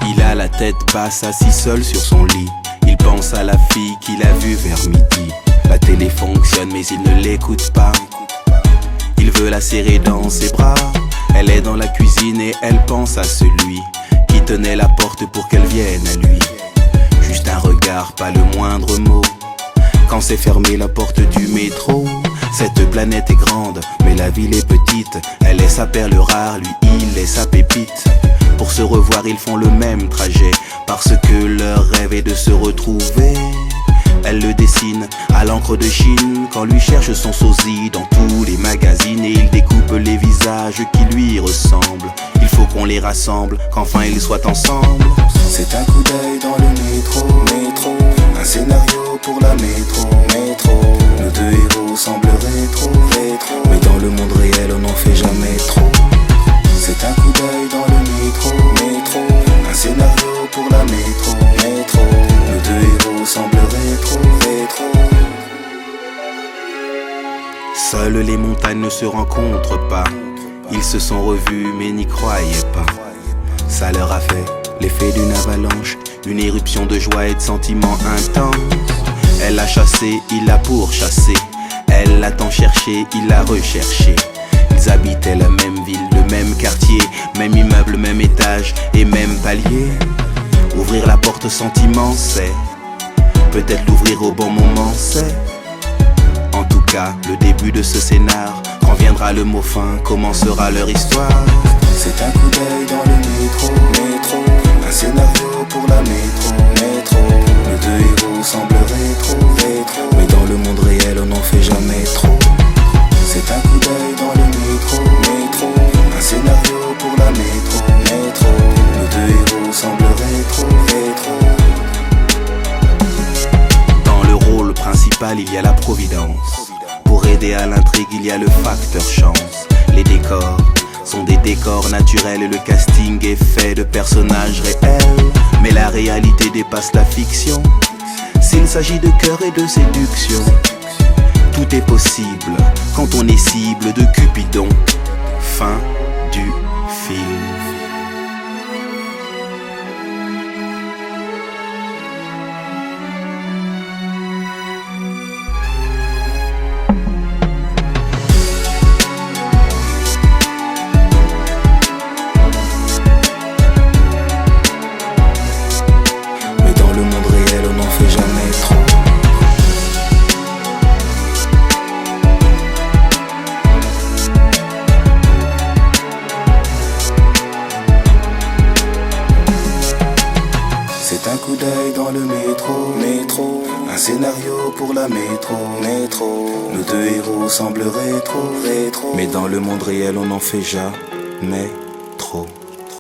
Il a la tête basse, assis seul sur son lit. Il pense à la fille qu'il a vue vers midi. La télé fonctionne mais il ne l'écoute pas. Il veut la serrer dans ses bras. Elle est dans la cuisine et elle pense à celui qui tenait la porte pour qu'elle vienne à lui. Juste un regard, pas le moindre mot. Quand s'est fermée la porte du métro. Cette planète est grande, mais la ville est petite. Elle est sa perle rare, lui il est sa pépite. Pour se revoir ils font le même trajet, parce que leur rêve est de se retrouver. Elle le dessine à l'encre de Chine, quand lui cherche son sosie dans tous les magazines. Et il découpe les visages qui lui ressemblent. Il faut qu'on les rassemble, qu'enfin ils soient ensemble. C'est un coup d'œil dans le métro, un scénario pour la métro. Nos deux héros semblent rétro, mais dans le monde réel on n'en fait jamais trop. C'est un coup d'œil dans le métro, un scénario pour la métro. Nos deux héros semblent rétro. Seules les montagnes ne se rencontrent pas. Ils se sont revus mais n'y croyaient pas. Ça leur a fait l'effet d'une avalanche, une éruption de joie et de sentiments intenses. Elle l'a chassé, il l'a pourchassé. Elle l'a tant cherché, il l'a recherché. Ils habitaient la même ville, le même quartier, même immeuble, même étage et même palier. Ouvrir la porte sentiment, c'est peut-être l'ouvrir au bon moment, c'est en tout cas le début de ce scénar. Quand viendra le mot fin, commencera leur histoire. C'est un coup d'œil dans le métro, un scénario pour la métro. Nos deux héros semblent rétro, mais dans le monde réel on n'en fait jamais trop. C'est un coup d'œil dans le métro, un scénario pour la métro. Nos deux héros semblent rétro. Dans le rôle principal il y a la providence. Pour aider à l'intrigue il y a le facteur chance. Les décors sont des décors naturels et le casting est fait de personnages réels. Mais la réalité dépasse la fiction. S'il s'agit de cœur et de séduction, tout est possible quand on est cible de Cupidon. Fin du film. Mais dans le monde réel on n'en fait jamais trop. C'est un coup d'œil dans le métro, un scénario pour la métro. Nos deux héros semblent rétro, mais dans le monde réel on n'en fait jamais trop.